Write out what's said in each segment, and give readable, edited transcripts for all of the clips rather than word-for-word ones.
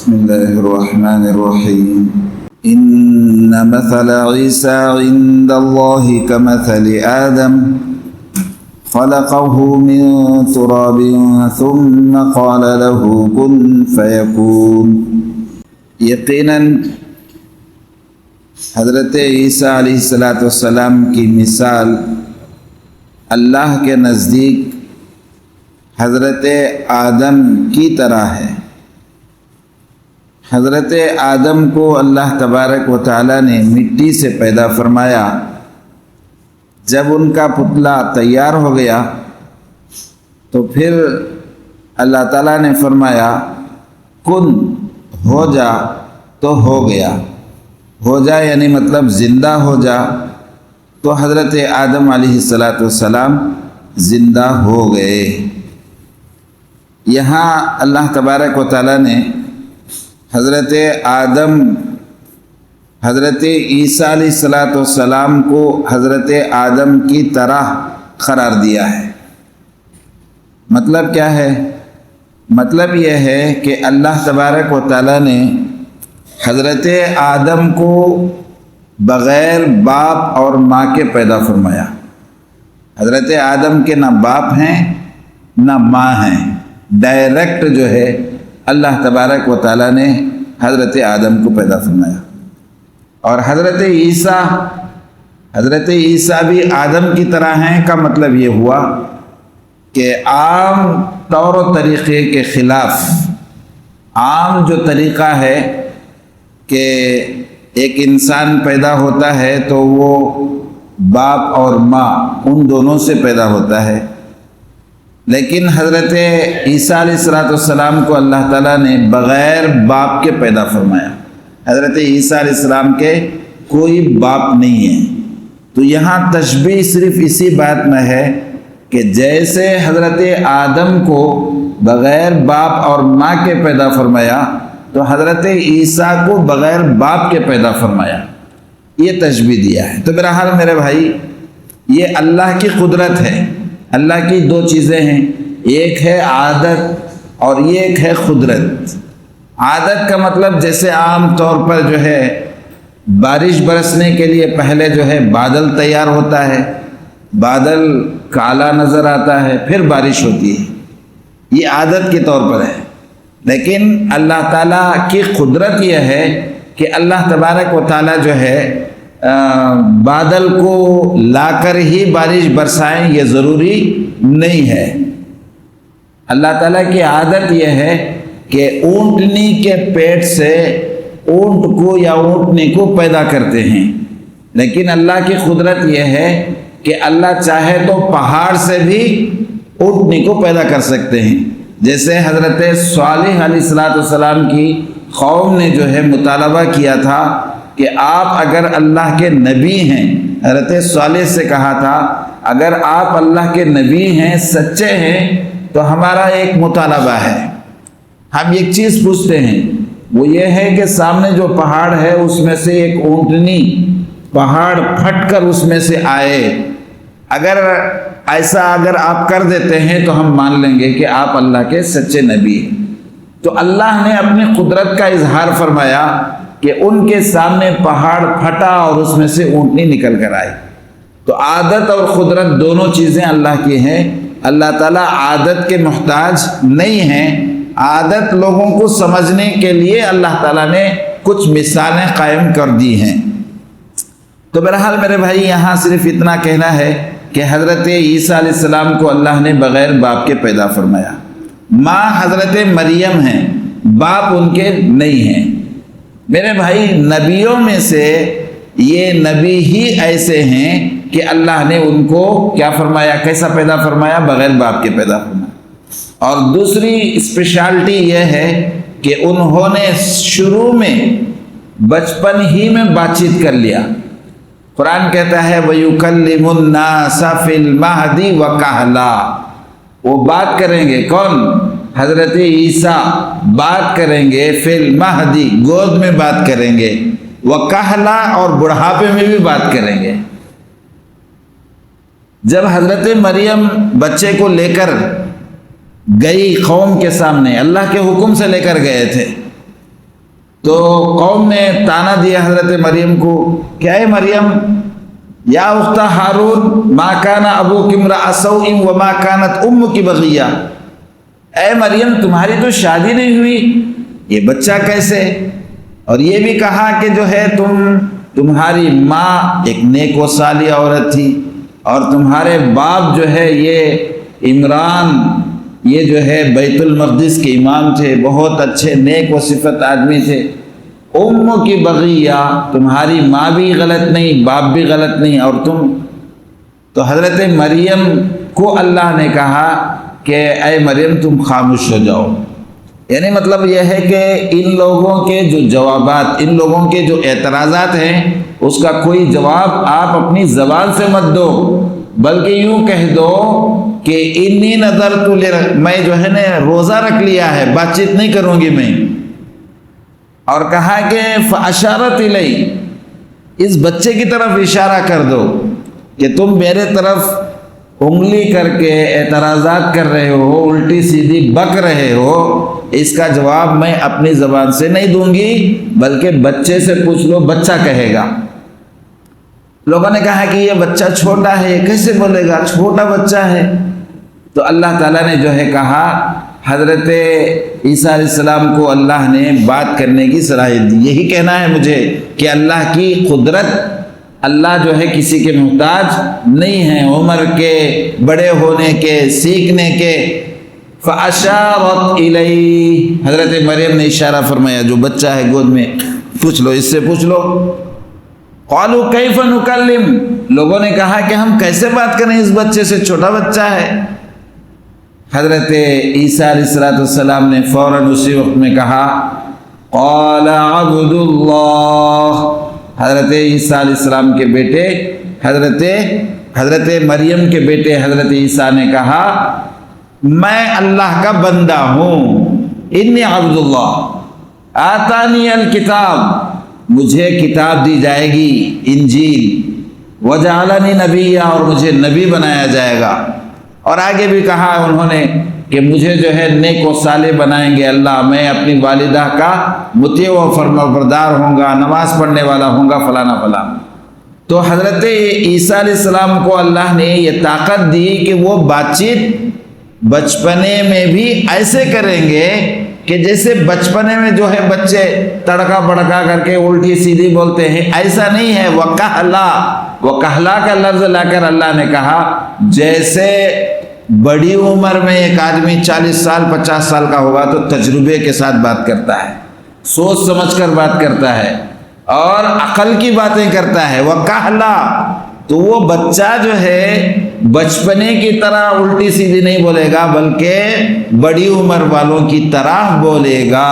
بسم الله الرحمن الرحيم إن مثل عيسى عند الله كمثل آدم خلقه من تراب ثم قال له كن فيكون. یقیناً حضرت عیسیٰ علیہ السلام کی مثال اللہ کے نزدیک حضرت آدم کی طرح ہے. حضرت آدم کو اللہ تبارک و تعالی نے مٹی سے پیدا فرمایا. جب ان کا پتلا تیار ہو گیا تو پھر اللہ تعالیٰ نے فرمایا کن ہو جا، تو ہو گیا. ہو جا یعنی مطلب زندہ ہو جا. تو حضرت آدم علیہ السلام زندہ ہو گئے. یہاں اللہ تبارک و تعالیٰ نے حضرت عیسیٰ علیہ السلام کو حضرت آدم کی طرح قرار دیا ہے. مطلب کیا ہے؟ مطلب یہ ہے کہ اللہ تبارک و تعالیٰ نے حضرت آدم کو بغیر باپ اور ماں کے پیدا فرمایا. حضرت آدم کے نہ باپ ہیں نہ ماں ہیں. ڈائریکٹ جو ہے اللہ تبارک و تعالیٰ نے حضرت آدم کو پیدا فرمایا. اور حضرت عیسیٰ بھی آدم کی طرح ہیں کا مطلب یہ ہوا کہ عام طور و طریقے کے خلاف، عام جو طریقہ ہے کہ ایک انسان پیدا ہوتا ہے تو وہ باپ اور ماں ان دونوں سے پیدا ہوتا ہے، لیکن حضرت عیسیٰ علیہ السلام کو اللہ تعالیٰ نے بغیر باپ کے پیدا فرمایا. حضرت عیسیٰ علیہ السلام کے کوئی باپ نہیں ہے. تو یہاں تشبیہ صرف اسی بات میں ہے کہ جیسے حضرت آدم کو بغیر باپ اور ماں کے پیدا فرمایا تو حضرت عیسیٰ کو بغیر باپ کے پیدا فرمایا. یہ تشبیہ دیا ہے. تو بہرحال میرے بھائی، یہ اللہ کی قدرت ہے. اللہ کی دو چیزیں ہیں، ایک ہے عادت اور یہ ایک ہے قدرت. عادت کا مطلب جیسے عام طور پر جو ہے بارش برسنے کے لیے پہلے جو ہے بادل تیار ہوتا ہے، بادل کالا نظر آتا ہے، پھر بارش ہوتی ہے. یہ عادت کے طور پر ہے. لیکن اللہ تعالیٰ کی قدرت یہ ہے کہ اللہ تبارک و تعالیٰ جو ہے بادل کو لا کر ہی بارش برسائیں، یہ ضروری نہیں ہے. اللہ تعالیٰ کی عادت یہ ہے کہ اونٹنی کے پیٹ سے اونٹ کو یا اونٹنی کو پیدا کرتے ہیں. لیکن اللہ کی قدرت یہ ہے کہ اللہ چاہے تو پہاڑ سے بھی اونٹنی کو پیدا کر سکتے ہیں. جیسے حضرت صالح علیہ السلام کی قوم نے جو ہے مطالبہ کیا تھا کہ آپ اگر اللہ کے نبی ہیں، حضرت صالح سے کہا تھا اگر آپ اللہ کے نبی ہیں، سچے ہیں، تو ہمارا ایک مطالبہ ہے. ہم ایک چیز پوچھتے ہیں، وہ یہ ہے کہ سامنے جو پہاڑ ہے اس میں سے ایک اونٹنی پہاڑ پھٹ کر اس میں سے آئے. اگر آپ کر دیتے ہیں تو ہم مان لیں گے کہ آپ اللہ کے سچے نبی ہیں. تو اللہ نے اپنی قدرت کا اظہار فرمایا کہ ان کے سامنے پہاڑ پھٹا اور اس میں سے اونٹنی نکل کر آئی. تو عادت اور قدرت دونوں چیزیں اللہ کی ہیں. اللہ تعالیٰ عادت کے محتاج نہیں ہیں. عادت لوگوں کو سمجھنے کے لیے اللہ تعالیٰ نے کچھ مثالیں قائم کر دی ہیں. تو بہرحال میرے بھائی، یہاں صرف اتنا کہنا ہے کہ حضرت عیسیٰ علیہ السلام کو اللہ نے بغیر باپ کے پیدا فرمایا. ماں حضرت مریم ہیں، باپ ان کے نہیں ہیں. میرے بھائی، نبیوں میں سے یہ نبی ہی ایسے ہیں کہ اللہ نے ان کو کیا فرمایا، کیسا پیدا فرمایا؟ بغیر باپ کے پیدا فرمایا. اور دوسری اسپیشلٹی یہ ہے کہ انہوں نے شروع میں بچپن ہی میں بات چیت کر لیا. قرآن کہتا ہے وَيُكَلِّمُ النَّاسَ فِي الْمَهْدِ وَكَهْلًا. وہ بات کریں گے. کون؟ حضرت عیسیٰ بات کریں گے فی المہد، گود میں بات کریں گے، وَكَهْلًا، اور بڑھاپے میں بھی بات کریں گے. جب حضرت مریم بچے کو لے کر گئی قوم کے سامنے، اللہ کے حکم سے لے کر گئے تھے، تو قوم نے تانا دیا حضرت مریم کو کہ اے مریم یا اخت ہارون ما کان ابوک امرأ سوء وما کانت امک بغیہ، اے مریم تمہاری تو شادی نہیں ہوئی، یہ بچہ کیسے؟ اور یہ بھی کہا کہ جو ہے تمہاری ماں ایک نیک و صالح عورت تھی، اور تمہارے باپ جو ہے یہ عمران، یہ جو ہے بیت المقدس کے امام تھے، بہت اچھے نیک و صفت آدمی تھے۔ ام کی بغیہ، تمہاری ماں بھی غلط نہیں، باپ بھی غلط نہیں، اور تم۔ تو حضرت مریم کو اللہ نے کہا کہ اے مریم تم خاموش ہو جاؤ، یعنی مطلب یہ ہے کہ ان لوگوں کے جو جوابات، ان لوگوں کے جو اعتراضات ہیں، اس کا کوئی جواب آپ اپنی زبان سے مت دو، بلکہ یوں کہہ دو کہ انی نذرت میں جو ہے نا روزہ رکھ لیا ہے، بات چیت نہیں کروں گی میں۔ اور کہا کہ فاشارت الی، اس بچے کی طرف اشارہ کر دو کہ تم میرے طرف انگلی کر کے اعتراضات کر رہے ہو، الٹی سیدھی بک رہے ہو، اس کا جواب میں اپنی زبان سے نہیں دوں گی، بلکہ بچے سے پوچھ لو، بچہ کہے گا۔ لوگوں نے کہا کہ یہ بچہ چھوٹا ہے، یہ کیسے بولے گا، چھوٹا بچہ ہے۔ تو اللہ تعالیٰ نے جو ہے کہا، حضرت عیسیٰ علیہ السلام کو اللہ نے بات کرنے کی صلاحیت دی۔ یہی کہنا ہے مجھے کہ اللہ کی قدرت، اللہ جو ہے کسی کے محتاج نہیں ہے، عمر کے، بڑے ہونے کے، سیکھنے کے۔ فَأَشَارَتْ إِلَيْهِ، حضرت مریم نے اشارہ فرمایا، جو بچہ ہے گود میں، پوچھ لو، اس سے پوچھ لو۔ قَالُوا كَيْفَ نُكَلِّمُ، لوگوں نے کہا کہ ہم کیسے بات کریں اس بچے سے، چھوٹا بچہ ہے۔ حضرت عیسیٰ علیہ السلام نے فوراً اسی وقت میں کہا قال عبد اللہ، حضرت عیسیٰ علیہ السلام کے بیٹے حضرت مریم کے بیٹے حضرت عیسیٰ نے کہا میں اللہ کا بندہ ہوں، انی عبد اللہ آتانی الکتاب، مجھے کتاب دی جائے گی انجیل، وجعلنی نبیہ، اور مجھے نبی بنایا جائے گا۔ اور آگے بھی کہا انہوں نے کہ مجھے جو ہے نیک و صالح بنائیں گے اللہ، میں اپنی والدہ کا مطیع و فرمانبردار ہوں گا، نماز پڑھنے والا ہوں گا، فلانا فلانا۔ تو حضرت عیسیٰ علیہ السلام کو اللہ نے یہ طاقت دی کہ وہ بات چیت بچپنے میں بھی ایسے کریں گے کہ جیسے بچپنے میں جو ہے بچے تڑکا بڑکا کر کے الٹی سیدھی بولتے ہیں، ایسا نہیں ہے۔ وَقَحْلَا کا لفظ لا کر اللہ نے کہا جیسے بڑی عمر میں ایک آدمی 40 سال 50 سال کا ہوگا تو تجربے کے ساتھ بات کرتا ہے، سوچ سمجھ کر بات کرتا ہے اور عقل کی باتیں کرتا ہے۔ وَقَحْلَا، تو وہ بچہ جو ہے بچپنے کی طرح الٹی سیدھی نہیں بولے گا، بلکہ بڑی عمر والوں کی طرح بولے گا۔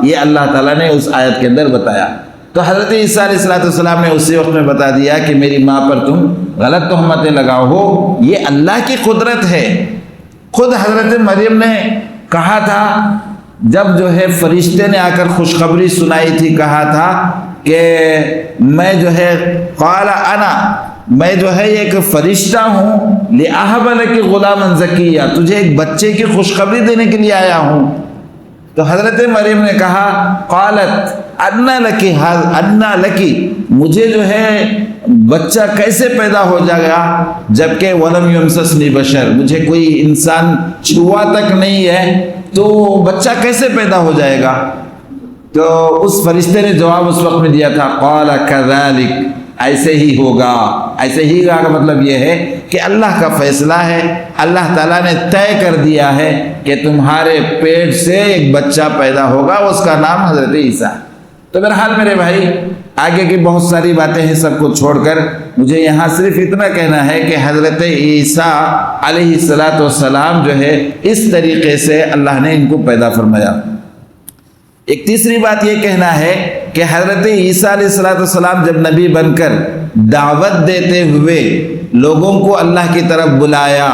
یہ اللہ تعالیٰ نے اس آیت کے اندر بتایا۔ تو حضرت عیسیٰ علیہ السلام نے اسی وقت میں بتا دیا کہ میری ماں پر تم غلط تہمتیں لگاؤ ہو، یہ اللہ کی قدرت ہے۔ خود حضرت مریم نے کہا تھا، جب جو ہے فرشتے نے آ کر خوشخبری سنائی تھی، کہا تھا کہ میں جو ہے قال انا، میں جو ہے ایک فرشتہ ہوں، لِأَهَبَ لَكِ غُلَامًا زَكِيًّا، تجھے ایک بچے کی خوشخبری دینے کے لیے آیا ہوں۔ تو حضرت مریم نے کہا قالت اَنَّا لَكِ، مجھے جو ہے بچہ کیسے پیدا ہو جائے گا جبکہ وَلَمْ يَمْسَسْنِي بَشَرٌ، مجھے کوئی انسان چھوا تک نہیں ہے، تو بچہ کیسے پیدا ہو جائے گا؟ تو اس فرشتے نے جواب اس وقت میں دیا تھا قال كذلك، ایسے ہی ہوگا۔ ایسے ہی ہوگا کا مطلب یہ ہے کہ اللہ کا فیصلہ ہے، اللہ تعالیٰ نے طے کر دیا ہے کہ تمہارے پیٹ سے ایک بچہ پیدا ہوگا، اس کا نام حضرت عیسیٰ۔ تو بہرحال میرے بھائی، آگے کی بہت ساری باتیں ہیں، سب کو چھوڑ کر مجھے یہاں صرف اتنا کہنا ہے کہ حضرت عیسیٰ علیہ السلام جو ہے اس طریقے سے اللہ نے ان کو پیدا فرمایا۔ ایک تیسری بات یہ کہنا ہے کہ حضرت عیسیٰ علیہ السلام جب نبی بن کر دعوت دیتے ہوئے لوگوں کو اللہ کی طرف بلایا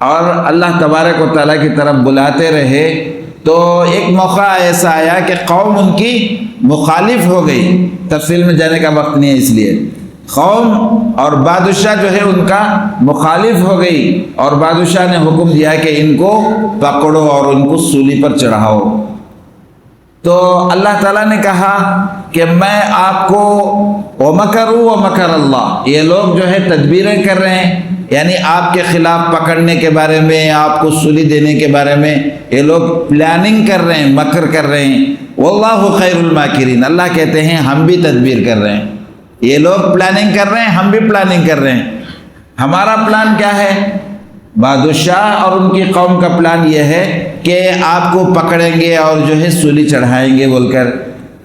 اور اللہ تبارک و تعالیٰ کی طرف بلاتے رہے، تو ایک موقع ایسا آیا کہ قوم ان کی مخالف ہو گئی۔ تفصیل میں جانے کا وقت نہیں ہے، اس لیے قوم اور بادشاہ جو ہے ان کا مخالف ہو گئی، اور بادشاہ نے حکم دیا کہ ان کو پکڑو اور ان کو سولی پر چڑھاؤ۔ تو اللہ تعالیٰ نے کہا کہ میں آپ کو وَمَكَرُوا وَمَكَرَ اللَّهُ، یہ لوگ جو ہے تدبیریں کر رہے ہیں، یعنی آپ کے خلاف پکڑنے کے بارے میں، آپ کو سولی دینے کے بارے میں یہ لوگ پلاننگ کر رہے ہیں، مکر کر رہے ہیں۔ وَاللَّهُ خَيْرُ الْمَاكِرِينَ، اللہ کہتے ہیں ہم بھی تدبیر کر رہے ہیں، یہ لوگ پلاننگ کر رہے ہیں، ہم بھی پلاننگ کر رہے ہیں۔ ہمارا پلان کیا ہے؟ بادشاہ اور ان کی قوم کا پلان یہ ہے کہ آپ کو پکڑیں گے اور جو ہے سولی چڑھائیں گے بول کر۔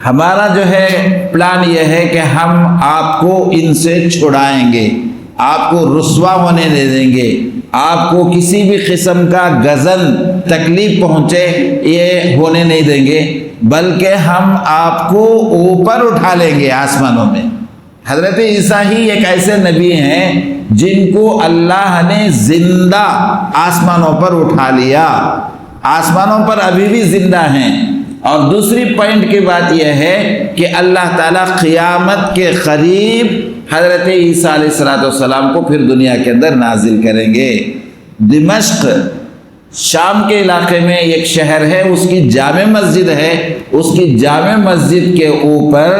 ہمارا جو ہے پلان یہ ہے کہ ہم آپ کو ان سے چھڑائیں گے، آپ کو رسوا ہونے دے دیں گے، آپ کو کسی بھی قسم کا غضن تکلیف پہنچے یہ ہونے نہیں دیں گے، بلکہ ہم آپ کو اوپر اٹھا لیں گے آسمانوں میں۔ حضرت عیسیٰ ہی ایک ایسے نبی ہیں جن کو اللہ نے زندہ آسمانوں پر اٹھا لیا، آسمانوں پر ابھی بھی زندہ ہیں۔ اور دوسری پوائنٹ کی بات یہ ہے کہ اللہ تعالیٰ قیامت کے قریب حضرت عیسیٰ علیہ السلام کو پھر دنیا کے اندر نازل کریں گے۔ دمشق شام کے علاقے میں ایک شہر ہے، اس کی جامع مسجد ہے، اس کی جامع مسجد کے اوپر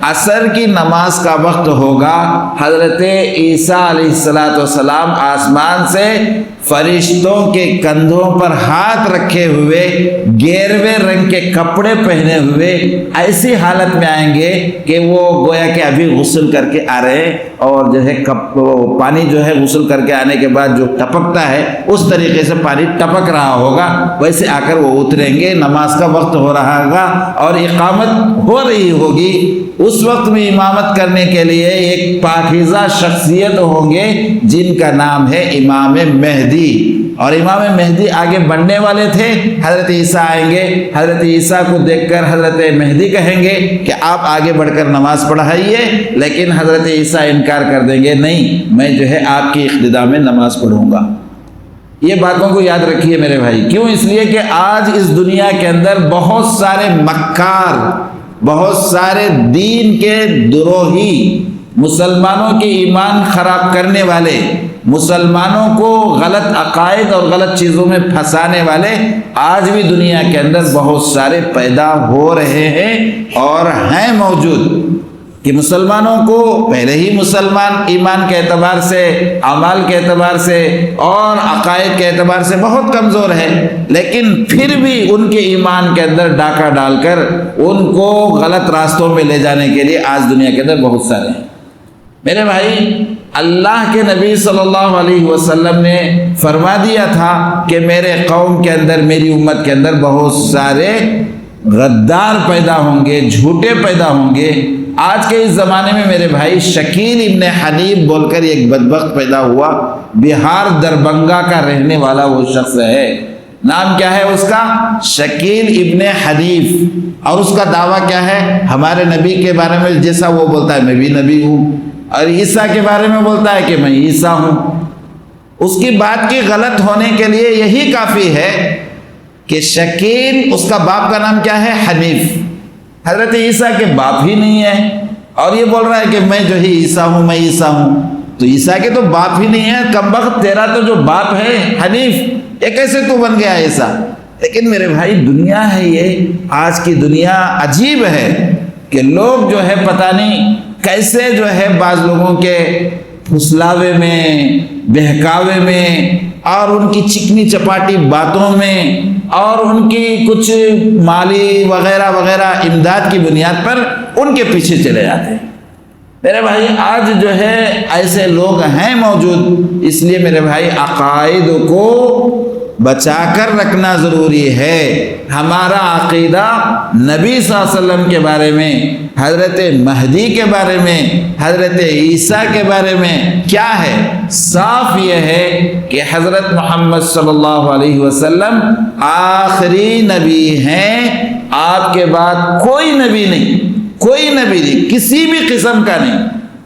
عصر کی نماز کا وقت ہوگا، حضرت عیسیٰ علیہ السلام آسمان سے فرشتوں کے کندھوں پر ہاتھ رکھے ہوئے، گیروے رنگ کے کپڑے پہنے ہوئے ایسی حالت میں آئیں گے کہ وہ گویا کہ ابھی غسل کر کے آ رہے ہیں، اور جو ہے پانی جو ہے غسل کر کے آنے کے بعد جو ٹپکتا ہے اس طریقے سے پانی ٹپک رہا ہوگا، ویسے آ کر وہ اتریں گے، نماز کا وقت ہو رہا ہوگا اور اقامت ہو رہی ہوگی۔ اس وقت میں امامت کرنے کے لیے ایک پاکیزہ شخصیت ہوں گے جن کا نام ہے امام مہدی، اور امام مہدی آگے بڑھنے والے تھے۔ حضرت عیسیٰ آئیں گے، حضرت عیسیٰ کو دیکھ کر حضرت مہدی کہیں گے کہ آپ آگے بڑھ کر نماز پڑھائیے، لیکن حضرت عیسیٰ انکار کر دیں گے، نہیں میں جو ہے آپ کی اقتداء میں نماز پڑھوں گا۔ یہ باتوں کو یاد رکھیے میرے بھائی، کیوں؟ اس لیے کہ آج اس دنیا کے اندر بہت سارے مکار، بہت سارے دین کے دروہی، مسلمانوں کے ایمان خراب کرنے والے، مسلمانوں کو غلط عقائد اور غلط چیزوں میں پھنسانے والے آج بھی دنیا کے اندر بہت سارے پیدا ہو رہے ہیں اور ہیں موجود، کہ مسلمانوں کو پہلے ہی مسلمان ایمان کے اعتبار سے، اعمال کے اعتبار سے اور عقائد کے اعتبار سے بہت کمزور ہے، لیکن پھر بھی ان کے ایمان کے اندر ڈاکہ ڈال کر ان کو غلط راستوں میں لے جانے کے لیے آج دنیا کے اندر بہت سارے ہیں۔ میرے بھائی، اللہ کے نبی صلی اللہ علیہ وسلم نے فرما دیا تھا کہ میرے قوم کے اندر، میری امت کے اندر بہت سارے غدار پیدا ہوں گے، جھوٹے پیدا ہوں گے۔ آج کے اس زمانے میں میرے بھائی شکیل ابن حنیف بول کر ایک بدبخت پیدا ہوا، بہار دربھنگا کا رہنے والا وہ شخص ہے۔ نام کیا ہے اس کا؟ شکیل ابن حنیف، اور اس کا دعویٰ کیا ہے؟ ہمارے نبی کے بارے میں جیسا وہ بولتا ہے میں بھی نبی ہوں، اور عیسیٰ کے بارے میں بولتا ہے کہ میں عیسیٰ ہوں۔ اس کی بات کی غلط ہونے کے لیے یہی کافی ہے کہ شکیل، اس کا باپ کا نام کیا ہے؟ حنیف، حضرت عیسیٰ کے باپ ہی نہیں ہے، اور یہ بول رہا ہے کہ میں جو ہی عیسیٰ ہوں، میں عیسیٰ ہوں۔ تو عیسیٰ کے تو باپ ہی نہیں ہے، کمبخت تیرا تو جو باپ ہے حنیف، یہ کیسے تو بن گیا عیسیٰ؟ لیکن میرے بھائی دنیا ہے یہ، آج کی دنیا عجیب ہے کہ لوگ جو ہے پتہ نہیں کیسے جو ہے بعض لوگوں کے پھسلاوے میں، بہکاوے میں، اور ان کی چکنی چپاٹی باتوں میں، اور ان کی کچھ مالی وغیرہ وغیرہ امداد کی بنیاد پر ان کے پیچھے چلے جاتے ہیں۔ میرے بھائی آج جو ہے ایسے لوگ ہیں موجود، اس لیے میرے بھائی عقائد کو بچا کر رکھنا ضروری ہے۔ ہمارا عقیدہ نبی صلی اللہ علیہ وسلم کے بارے میں، حضرت مہدی کے بارے میں، حضرت عیسیٰ کے بارے میں کیا ہے؟ صاف یہ ہے کہ حضرت محمد صلی اللہ علیہ وسلم آخری نبی ہیں، آپ کے بعد کوئی نبی نہیں، کوئی نبی نہیں، کسی بھی قسم کا نہیں،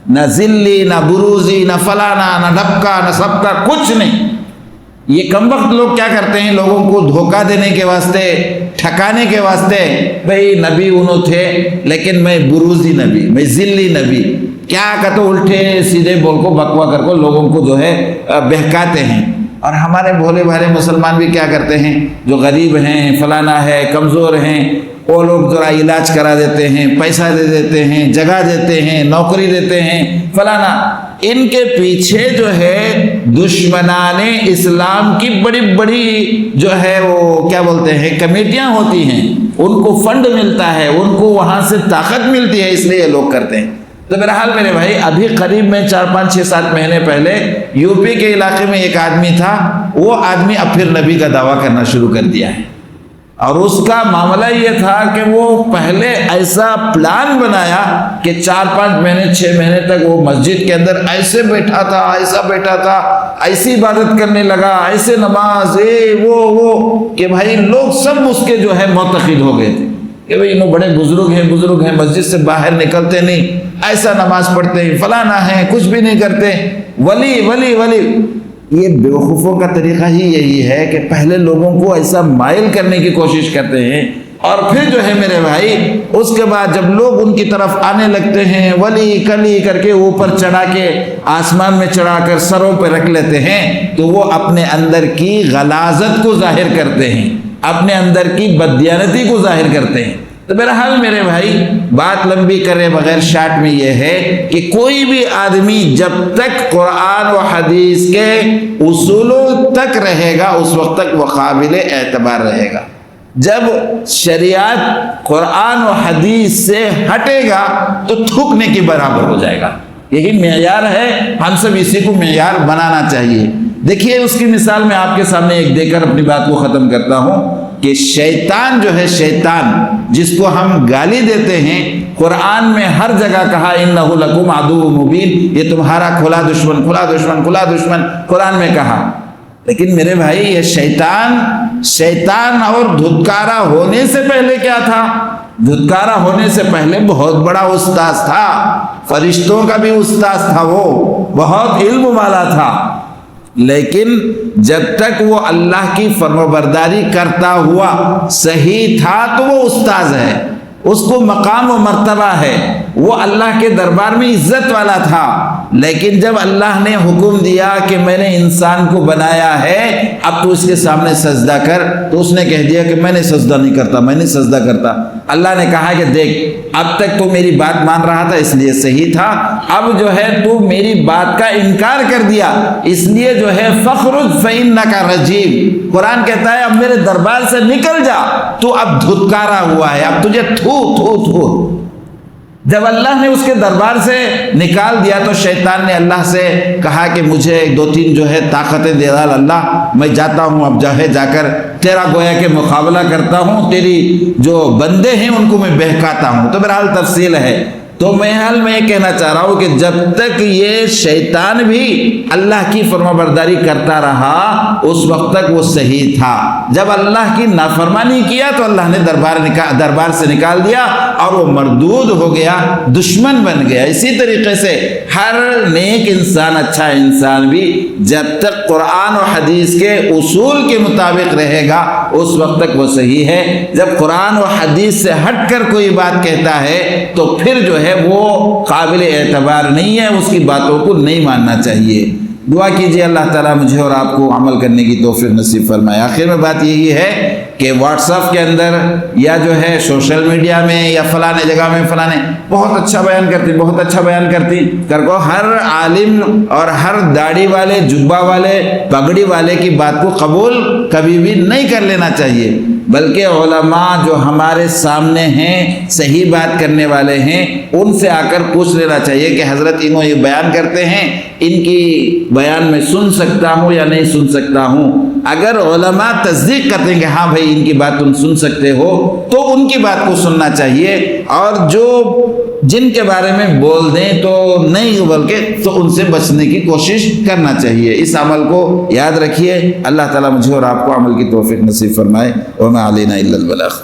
نہ ذلی، نہ بروزی، نہ فلانا، نہ ڈھپکا، نہ سبکا، کچھ نہیں۔ یہ کم وقت لوگ کیا کرتے ہیں؟ لوگوں کو دھوکہ دینے کے واسطے، ٹھکانے کے واسطے، بھئی نبی انہوں تھے لیکن میں بروزی نبی، میں ذلی نبی، کیا کہتے الٹے سیدھے بول کو بکوا کر کو لوگوں کو جو ہے بہکاتے ہیں۔ اور ہمارے بھولے بھالے مسلمان بھی کیا کرتے ہیں؟ جو غریب ہیں، فلانا ہے، کمزور ہیں، وہ لوگ ذرا علاج کرا دیتے ہیں، پیسہ دے دیتے ہیں، جگہ دیتے ہیں، نوکری دیتے ہیں، فلانا۔ ان کے پیچھے جو ہے دشمنان اسلام کی بڑی بڑی جو ہے وہ کیا بولتے ہیں کمیٹیاں ہوتی ہیں، ان کو فنڈ ملتا ہے، ان کو وہاں سے طاقت ملتی ہے، اس لیے یہ لوگ کرتے ہیں۔ تو بہرحال میرے بھائی، ابھی قریب میں 4 5 6 7 مہینے پہلے یو پی کے علاقے میں ایک آدمی تھا، وہ آدمی اب پھر نبی کا دعویٰ کرنا شروع کر دیا ہے، اور اس کا معاملہ یہ تھا کہ وہ پہلے ایسا پلان بنایا کہ 4 5 مہینے 6 مہینے تک وہ مسجد کے اندر ایسے بیٹھا تھا، ایسا بیٹھا تھا، ایسی عبادت کرنے لگا، ایسے نماز وہ کہ بھائی لوگ سب اس کے جو ہے معتقد ہو گئے تھے کہ بھئی انہوں بڑے بزرگ ہیں، مسجد سے باہر نکلتے نہیں، ایسا نماز پڑھتے ہیں، فلانا ہیں، کچھ بھی نہیں کرتے، ولی ولی ولی۔ یہ بیوقوفوں کا طریقہ ہی یہی ہے کہ پہلے لوگوں کو ایسا مائل کرنے کی کوشش کرتے ہیں، اور پھر جو ہے میرے بھائی اس کے بعد جب لوگ ان کی طرف آنے لگتے ہیں، ولی کلی کر کے اوپر چڑھا کے آسمان میں چڑھا کر سروں پہ رکھ لیتے ہیں، تو وہ اپنے اندر کی غلاظت کو ظاہر کرتے ہیں، اپنے اندر کی بددیانتی کو ظاہر کرتے ہیں۔ تو بہرحال میرے بھائی، بات لمبی کرے بغیر شارٹ میں یہ ہے کہ کوئی بھی آدمی جب تک قرآن و حدیث کے اصولوں تک رہے گا اس وقت تک وہ قابل اعتبار رہے گا۔ جب شریعت قرآن و حدیث سے ہٹے گا تو تھوکنے کی برابر ہو جائے گا۔ یہی معیار ہے، ہم سب اسی کو معیار بنانا چاہیے۔ دیکھیے اس کی مثال میں آپ کے سامنے ایک دے کر اپنی بات کو ختم کرتا ہوں کہ شیطان جو ہے، شیطان جس کو ہم گالی دیتے ہیں، قرآن میں ہر جگہ کہا اِنَّهُ لَكُمْ عَدُوٌّ مُبِينٌ، یہ تمہارا کھلا دشمن قرآن میں کہا۔ لیکن میرے بھائی یہ شیطان اور دھتکارا ہونے سے پہلے کیا تھا؟ دھتکارا ہونے سے پہلے بہت بڑا استاذ تھا، فرشتوں کا بھی استاذ تھا، وہ بہت علم والا تھا، لیکن جب تک وہ اللہ کی فرمانبرداری کرتا ہوا صحیح تھا تو وہ استاذ ہے، اس کو مقام و مرتبہ ہے، وہ اللہ کے دربار میں عزت والا تھا۔ لیکن جب اللہ نے حکم دیا کہ میں نے انسان کو بنایا ہے، اب تو اس کے سامنے سجدہ کر، تو اس نے کہہ دیا کہ میں نے سجدہ نہیں کرتا، میں نہیں سجدہ کرتا۔ اللہ نے کہا کہ دیکھ، اب تک تو میری بات مان رہا تھا اس لیے صحیح تھا، اب جو ہے تو میری بات کا انکار کر دیا، اس لیے جو ہے فَخْرُجْ فَإِنَّكَ رَجِيمٌ۔ قرآن کہتا ہے اب میرے دربار سے نکل جا، تو اب دھتکارا ہوا ہے، اب تجھے تھو۔ جب اللہ نے اس کے دربار سے نکال دیا تو شیطان نے اللہ سے کہا کہ مجھے 2 3 جو ہے طاقتیں دے ڈال اللہ، میں جاتا ہوں، اب جا کر تیرا گویا کہ مقابلہ کرتا ہوں، تیری جو بندے ہیں ان کو میں بہکاتا ہوں۔ تو بہرحال تفصیل ہے۔ تو میں یہ کہنا چاہ رہا ہوں کہ جب تک یہ شیطان بھی اللہ کی فرمانبرداری کرتا رہا اس وقت تک وہ صحیح تھا۔ جب اللہ کی نافرمانی کیا تو اللہ نے دربار سے نکال دیا اور وہ مردود ہو گیا، دشمن بن گیا۔ اسی طریقے سے ہر نیک انسان، اچھا انسان بھی جب تک قرآن و حدیث کے اصول کے مطابق رہے گا اس وقت تک وہ صحیح ہے۔ جب قرآن و حدیث سے ہٹ کر کوئی بات کہتا ہے تو پھر جو ہے وہ قابل اعتبار نہیں ہے، اس کی باتوں کو نہیں ماننا چاہیے۔ دعا کیجئے اللہ تعالیٰ مجھے اور آپ کو عمل کرنے کی توفیق نصیب فرمائے۔ آخر میں بات یہی ہے کہ واٹس ایپ کے اندر یا جو ہے سوشل میڈیا میں یا فلانے جگہ میں فلانے بہت اچھا بیان کرتی کر کو ہر عالم اور ہر داڑھی والے، جبہ والے، پگڑی والے کی بات کو قبول کبھی بھی نہیں کر لینا چاہیے، بلکہ علماء جو ہمارے سامنے ہیں، صحیح بات کرنے والے ہیں، ان سے آ کر پوچھ لینا چاہیے کہ حضرت انہوں یہ بیان کرتے ہیں، ان کی بیان میں سن سکتا ہوں یا نہیں سن سکتا ہوں۔ اگر علماء تصدیق کرتے ہیں کہ ہاں بھائی ان کی بات تم سن سکتے ہو تو ان کی بات کو سننا چاہیے، اور جو جن کے بارے میں بول دیں تو نہیں بلکہ تو ان سے بچنے کی کوشش کرنا چاہیے۔ اس عمل کو یاد رکھیے۔ اللہ تعالیٰ مجھے اور آپ کو عمل کی توفیق نصیب فرمائے۔ وما علینا الا البلاغ۔